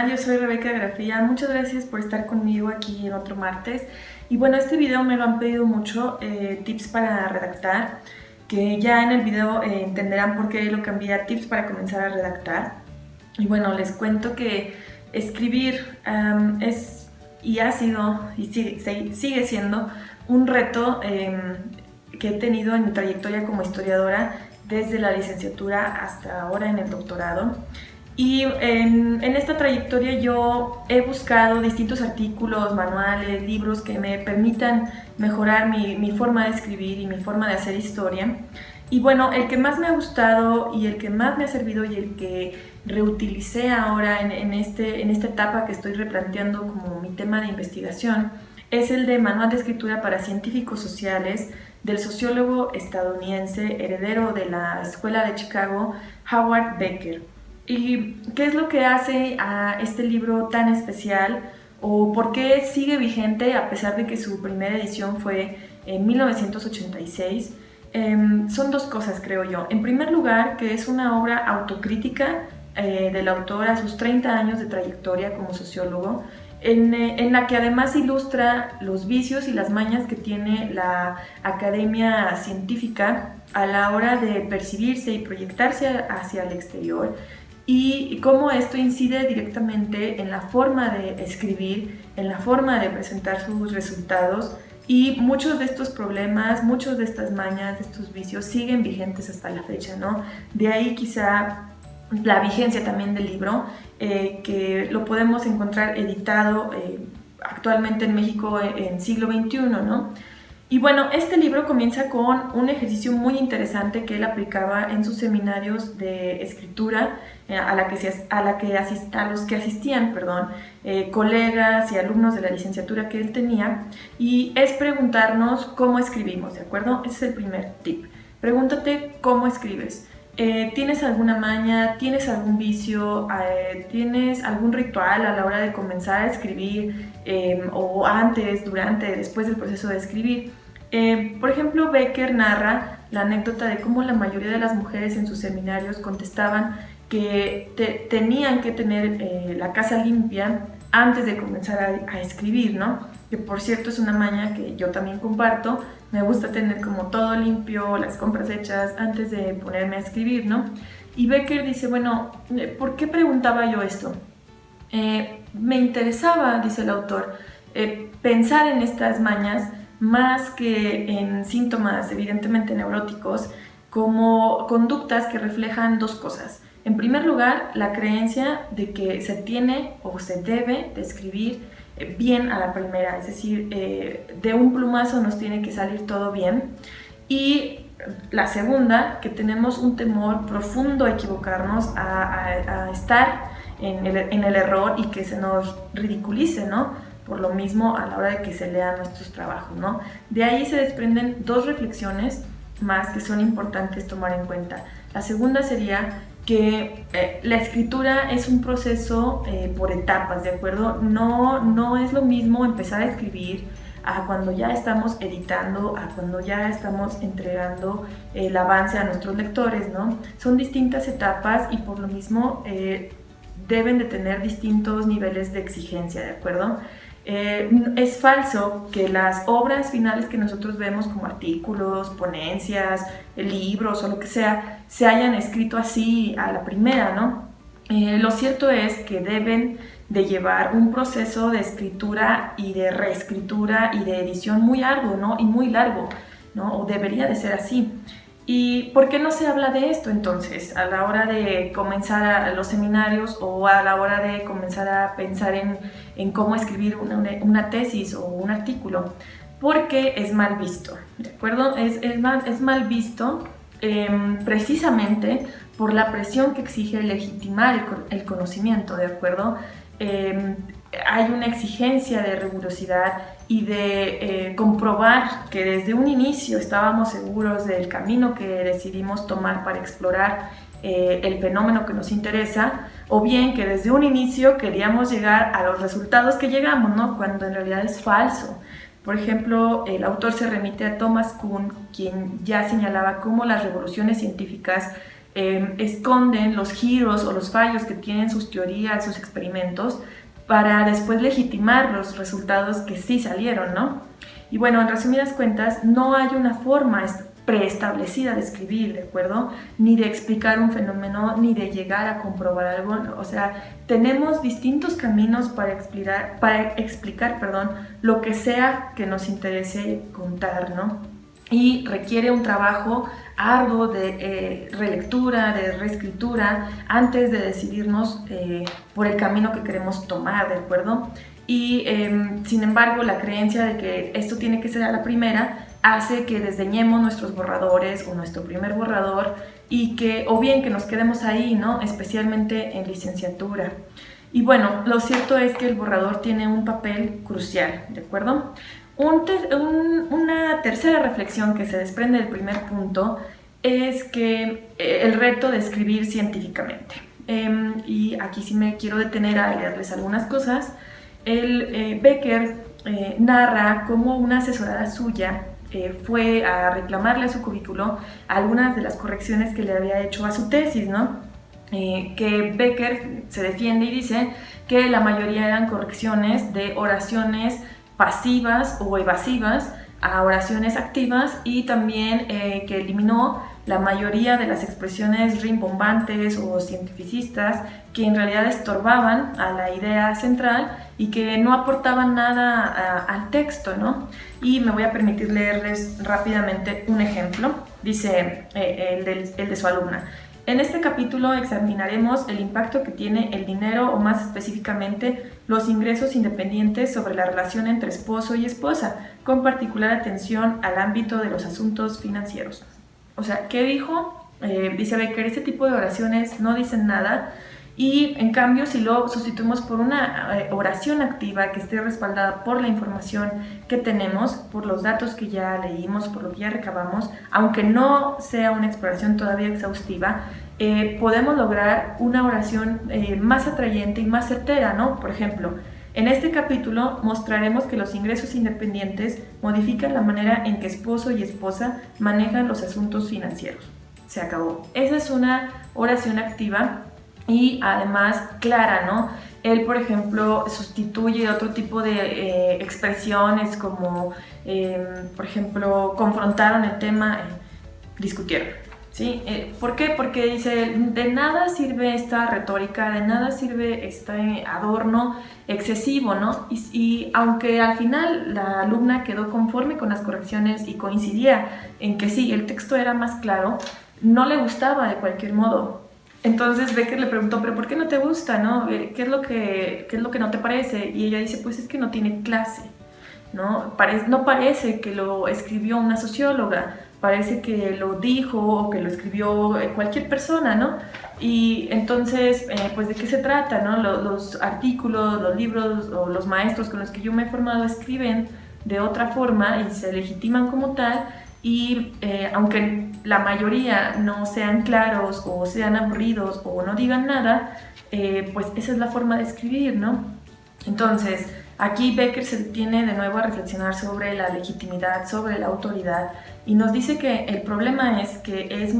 Hola, yo soy Rebeca Grafía. Muchas gracias por estar conmigo aquí en otro martes. Y bueno, este video me lo han pedido mucho, tips para redactar, que ya en el video entenderán por qué lo cambié a tips para comenzar a redactar. Y bueno, les cuento que escribir es y ha sido y sigue siendo un reto que he tenido en mi trayectoria como historiadora desde la licenciatura hasta ahora en el doctorado. Y en esta trayectoria yo he buscado distintos artículos, manuales, libros que me permitan mejorar mi forma de escribir y mi forma de hacer historia. Y bueno, el que más me ha gustado y el que más me ha servido y el que reutilicé ahora en esta etapa que estoy replanteando como mi tema de investigación es el de Manual de Escritura para Científicos Sociales del sociólogo estadounidense heredero de la Escuela de Chicago, Howard Becker. ¿Y qué es lo que hace a este libro tan especial o por qué sigue vigente a pesar de que su primera edición fue en 1986? Son dos cosas, creo yo. En primer lugar, que es una obra autocrítica del autor a sus 30 años de trayectoria como sociólogo, en la que además ilustra los vicios y las mañas que tiene la academia científica a la hora de percibirse y proyectarse hacia el exterior, y cómo esto incide directamente en la forma de escribir, en la forma de presentar sus resultados, y muchos de estos problemas, muchos de estas mañas, de estos vicios siguen vigentes hasta la fecha, ¿no? De ahí quizá la vigencia también del libro, que lo podemos encontrar editado actualmente en México en siglo XXI, ¿no? Y bueno, este libro comienza con un ejercicio muy interesante que él aplicaba en sus seminarios de escritura, a los que asistían, colegas y alumnos de la licenciatura que él tenía, y es preguntarnos cómo escribimos, ¿de acuerdo? Ese es el primer tip. Pregúntate cómo escribes. ¿Tienes alguna maña? ¿Tienes algún vicio? ¿Tienes algún ritual a la hora de comenzar a escribir? O antes, durante, después del proceso de escribir. Por ejemplo, Becker narra la anécdota de cómo la mayoría de las mujeres en sus seminarios contestaban que tenían que tener la casa limpia antes de comenzar a escribir, ¿no? Que por cierto es una maña que yo también comparto. Me gusta tener como todo limpio, las compras hechas antes de ponerme a escribir, ¿no? Y Becker dice, bueno, ¿por qué preguntaba yo esto? Me interesaba, dice el autor, pensar en estas mañas más que en síntomas evidentemente neuróticos, como conductas que reflejan dos cosas. En primer lugar, la creencia de que se tiene o se debe de escribir bien a la primera, es decir, de un plumazo nos tiene que salir todo bien. Y la segunda, que tenemos un temor profundo a equivocarnos, a estar en el error y que se nos ridiculice, ¿no? Por lo mismo a la hora de que se lean nuestros trabajos, ¿no? De ahí se desprenden dos reflexiones más que son importantes tomar en cuenta. La segunda sería que la escritura es un proceso por etapas, ¿de acuerdo? No es lo mismo empezar a escribir a cuando ya estamos editando, a cuando ya estamos entregando el avance a nuestros lectores, ¿no? Son distintas etapas y por lo mismo deben de tener distintos niveles de exigencia, ¿de acuerdo? Es falso que las obras finales que nosotros vemos como artículos, ponencias, libros o lo que sea, se hayan escrito así a la primera, ¿no? Lo cierto es que deben de llevar un proceso de escritura y de reescritura y de edición muy arduo, ¿no? Y muy largo, ¿no? O debería de ser así. ¿Y por qué no se habla de esto entonces a la hora de comenzar a los seminarios o a la hora de comenzar a pensar en cómo escribir una tesis o un artículo? Porque es mal visto, ¿de acuerdo? Es mal visto precisamente por la presión que exige legitimar el conocimiento, ¿de acuerdo? Hay una exigencia de rigurosidad y de comprobar que desde un inicio estábamos seguros del camino que decidimos tomar para explorar el fenómeno que nos interesa, o bien que desde un inicio queríamos llegar a los resultados que llegamos, ¿no? Cuando en realidad es falso. Por ejemplo, el autor se remite a Thomas Kuhn, quien ya señalaba cómo las revoluciones científicas esconden los giros o los fallos que tienen sus teorías, sus experimentos, para después legitimar los resultados que sí salieron, ¿no? Y bueno, en resumidas cuentas, no hay una forma preestablecida de escribir, ¿de acuerdo? Ni de explicar un fenómeno, ni de llegar a comprobar algo. O sea, tenemos distintos caminos para explicar, lo que sea que nos interese contar, ¿no? Y requiere un trabajo arduo de relectura, de reescritura, antes de decidirnos por el camino que queremos tomar, ¿de acuerdo? Y sin embargo, la creencia de que esto tiene que ser a la primera hace que desdeñemos nuestros borradores o nuestro primer borrador y que, o bien que nos quedemos ahí, ¿no? Especialmente en licenciatura. Y bueno, lo cierto es que el borrador tiene un papel crucial, ¿de acuerdo? Una tercera reflexión que se desprende del primer punto es que el reto de escribir científicamente. Y aquí sí me quiero detener a leerles algunas cosas. Becker narra cómo una asesorada suya fue a reclamarle a su currículo algunas de las correcciones que le había hecho a su tesis, ¿no? Que Becker se defiende y dice que la mayoría eran correcciones de oraciones pasivas o evasivas a oraciones activas, y también que eliminó la mayoría de las expresiones rimbombantes o cientificistas que en realidad estorbaban a la idea central y que no aportaban nada al texto, ¿no? Y me voy a permitir leerles rápidamente un ejemplo. Dice el de su alumna: en este capítulo examinaremos el impacto que tiene el dinero, o más específicamente los ingresos independientes, sobre la relación entre esposo y esposa, con particular atención al ámbito de los asuntos financieros. O sea, ¿qué dijo? Dice Becker, este tipo de oraciones no dicen nada, y en cambio si lo sustituimos por una oración activa que esté respaldada por la información que tenemos, por los datos que ya leímos, por lo que ya recabamos, aunque no sea una exploración todavía exhaustiva, podemos lograr una oración más atrayente y más certera, ¿no? Por ejemplo, en este capítulo mostraremos que los ingresos independientes modifican la manera en que esposo y esposa manejan los asuntos financieros. Se acabó. Esa es una oración activa y además clara, ¿no? Él, por ejemplo, sustituye otro tipo de expresiones como, por ejemplo, confrontaron el tema, discutieron. ¿Sí? ¿Por qué? Porque dice, de nada sirve esta retórica, de nada sirve este adorno excesivo, ¿no? Y aunque al final la alumna quedó conforme con las correcciones y coincidía en que sí, el texto era más claro, no le gustaba de cualquier modo. Entonces Becker le preguntó, ¿pero por qué no te gusta, no? ¿Qué es lo que no te parece? Y ella dice, pues es que no tiene clase, ¿no? No parece que lo escribió una socióloga, parece que lo dijo o que lo escribió cualquier persona, ¿no? Y entonces, pues, ¿de qué se trata, no? Los artículos, los libros o los maestros con los que yo me he formado escriben de otra forma y se legitiman como tal, y aunque la mayoría no sean claros o sean aburridos o no digan nada, pues esa es la forma de escribir, ¿no? Entonces, aquí Becker se detiene de nuevo a reflexionar sobre la legitimidad, sobre la autoridad, y nos dice que el problema es que es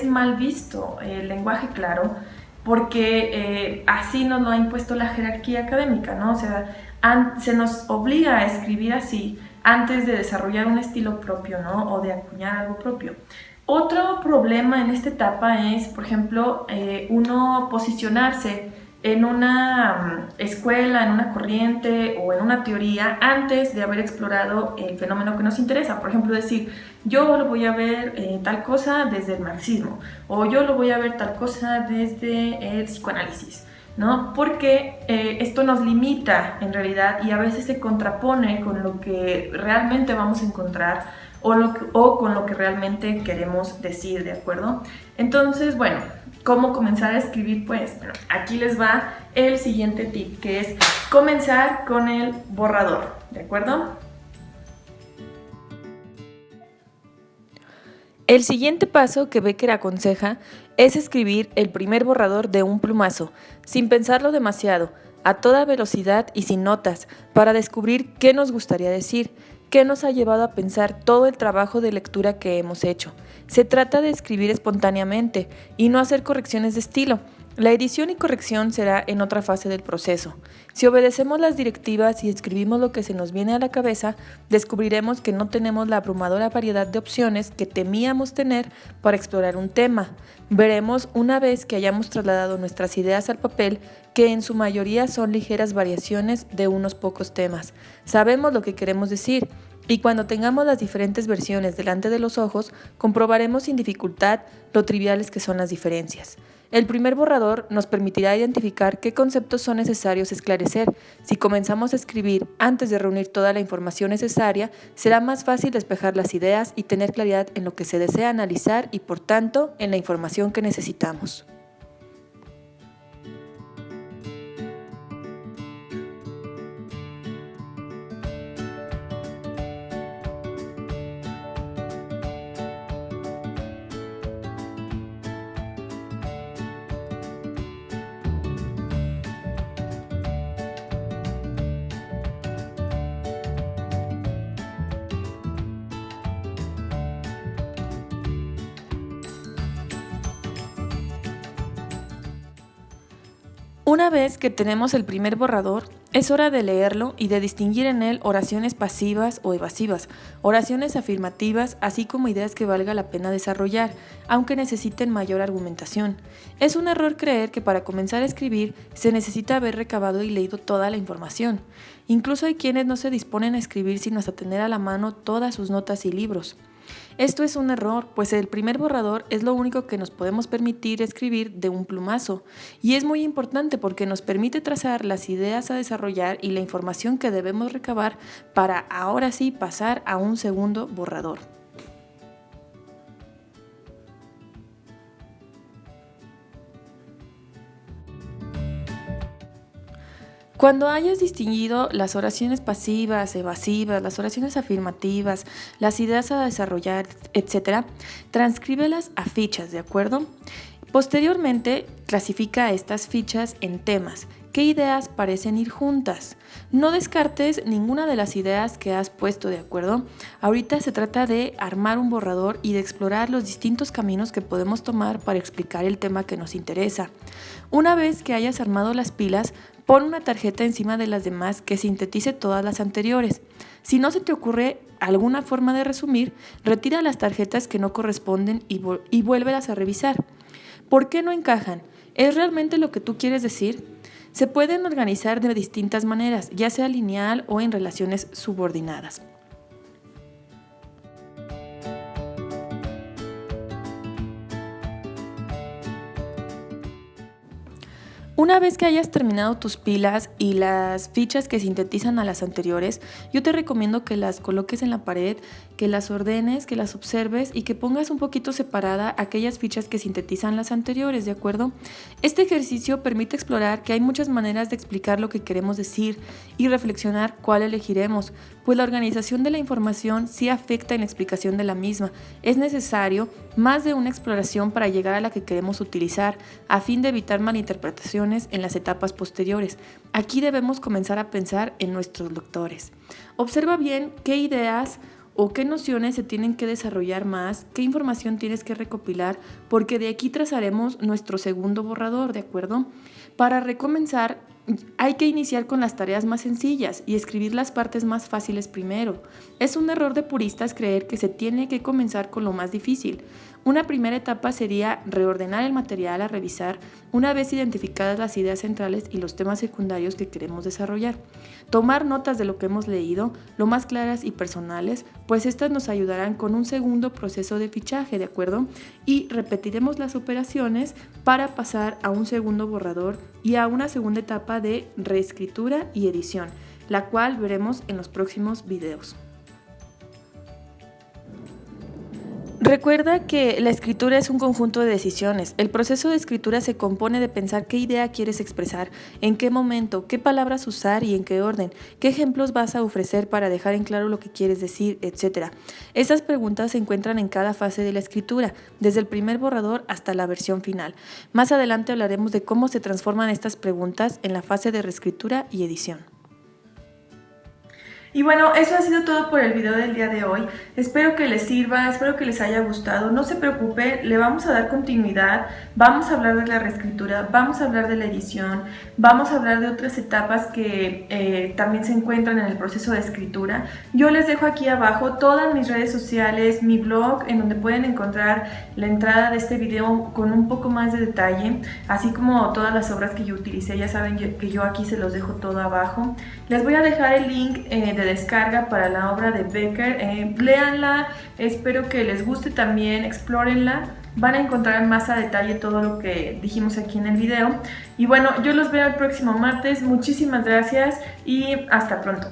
mal visto el lenguaje claro, porque así nos lo ha impuesto la jerarquía académica, ¿no? O sea, se nos obliga a escribir así antes de desarrollar un estilo propio, ¿no? O de acuñar algo propio. Otro problema en esta etapa es, por ejemplo, uno posicionarse en una escuela, en una corriente o en una teoría antes de haber explorado el fenómeno que nos interesa. Por ejemplo, decir, yo lo voy a ver tal cosa desde el marxismo, o yo lo voy a ver tal cosa desde el psicoanálisis, ¿no? Porque esto nos limita en realidad y a veces se contrapone con lo que realmente vamos a encontrar o con lo que realmente queremos decir, ¿de acuerdo? Entonces, bueno, ¿cómo comenzar a escribir? Pues bueno, aquí les va el siguiente tip, que es comenzar con el borrador, ¿de acuerdo? El siguiente paso que Becker aconseja es escribir el primer borrador de un plumazo, sin pensarlo demasiado, a toda velocidad y sin notas, para descubrir qué nos gustaría decir, ¿Qué nos ha llevado a pensar todo el trabajo de lectura que hemos hecho? Se trata de escribir espontáneamente y no hacer correcciones de estilo. La edición y corrección será en otra fase del proceso. Si obedecemos las directivas y escribimos lo que se nos viene a la cabeza, descubriremos que no tenemos la abrumadora variedad de opciones que temíamos tener para explorar un tema. Veremos, una vez que hayamos trasladado nuestras ideas al papel, que en su mayoría son ligeras variaciones de unos pocos temas. Sabemos lo que queremos decir, y cuando tengamos las diferentes versiones delante de los ojos, comprobaremos sin dificultad lo triviales que son las diferencias. El primer borrador nos permitirá identificar qué conceptos son necesarios esclarecer. Si comenzamos a escribir antes de reunir toda la información necesaria, será más fácil despejar las ideas y tener claridad en lo que se desea analizar y, por tanto, en la información que necesitamos. Una vez que tenemos el primer borrador, es hora de leerlo y de distinguir en él oraciones pasivas o evasivas, oraciones afirmativas, así como ideas que valga la pena desarrollar, aunque necesiten mayor argumentación. Es un error creer que para comenzar a escribir se necesita haber recabado y leído toda la información. Incluso hay quienes no se disponen a escribir sino hasta tener a la mano todas sus notas y libros. Esto es un error, pues el primer borrador es lo único que nos podemos permitir escribir de un plumazo, y es muy importante porque nos permite trazar las ideas a desarrollar y la información que debemos recabar para ahora sí pasar a un segundo borrador. Cuando hayas distinguido las oraciones pasivas, evasivas, las oraciones afirmativas, las ideas a desarrollar, etc., transcríbelas a fichas, ¿de acuerdo? Posteriormente, clasifica estas fichas en temas. ¿Qué ideas parecen ir juntas? No descartes ninguna de las ideas que has puesto, ¿de acuerdo? Ahorita se trata de armar un borrador y de explorar los distintos caminos que podemos tomar para explicar el tema que nos interesa. Una vez que hayas armado las pilas, pon una tarjeta encima de las demás que sintetice todas las anteriores. Si no se te ocurre alguna forma de resumir, retira las tarjetas que no corresponden y vuélvelas a revisar. ¿Por qué no encajan? ¿Es realmente lo que tú quieres decir? Se pueden organizar de distintas maneras, ya sea lineal o en relaciones subordinadas. Una vez que hayas terminado tus pilas y las fichas que sintetizan a las anteriores, yo te recomiendo que las coloques en la pared, que las ordenes, que las observes y que pongas un poquito separada aquellas fichas que sintetizan las anteriores, ¿de acuerdo? Este ejercicio permite explorar que hay muchas maneras de explicar lo que queremos decir y reflexionar cuál elegiremos, pues la organización de la información sí afecta en la explicación de la misma. Es necesario más de una exploración para llegar a la que queremos utilizar, a fin de evitar malinterpretaciones en las etapas posteriores. Aquí debemos comenzar a pensar en nuestros lectores. Observa bien qué ideas o qué nociones se tienen que desarrollar más, qué información tienes que recopilar, porque de aquí trazaremos nuestro segundo borrador, ¿de acuerdo? Para recomenzar, hay que iniciar con las tareas más sencillas y escribir las partes más fáciles primero. Es un error de puristas creer que se tiene que comenzar con lo más difícil. Una primera etapa sería reordenar el material a revisar una vez identificadas las ideas centrales y los temas secundarios que queremos desarrollar. Tomar notas de lo que hemos leído, lo más claras y personales, pues estas nos ayudarán con un segundo proceso de fichaje, ¿de acuerdo? Y repetiremos las operaciones para pasar a un segundo borrador y a una segunda etapa de reescritura y edición, la cual veremos en los próximos videos. Recuerda que la escritura es un conjunto de decisiones. El proceso de escritura se compone de pensar qué idea quieres expresar, en qué momento, qué palabras usar y en qué orden, qué ejemplos vas a ofrecer para dejar en claro lo que quieres decir, etc. Estas preguntas se encuentran en cada fase de la escritura, desde el primer borrador hasta la versión final. Más adelante hablaremos de cómo se transforman estas preguntas en la fase de reescritura y edición. Y bueno, eso ha sido todo por el video del día de hoy. Espero que les sirva, espero que les haya gustado. No se preocupe, le vamos a dar continuidad. Vamos a hablar de la reescritura, vamos a hablar de la edición, vamos a hablar de otras etapas que también se encuentran en el proceso de escritura. Yo les dejo aquí abajo todas mis redes sociales, mi blog, en donde pueden encontrar la entrada de este video con un poco más de detalle, así como todas las obras que yo utilicé. Ya saben que yo aquí se los dejo todo abajo. Les voy a dejar el link de descarga para la obra de Becker. Léanla, espero que les guste también, explórenla. Van a encontrar más a detalle todo lo que dijimos aquí en el video. Y bueno, yo los veo el próximo martes. Muchísimas gracias y hasta pronto.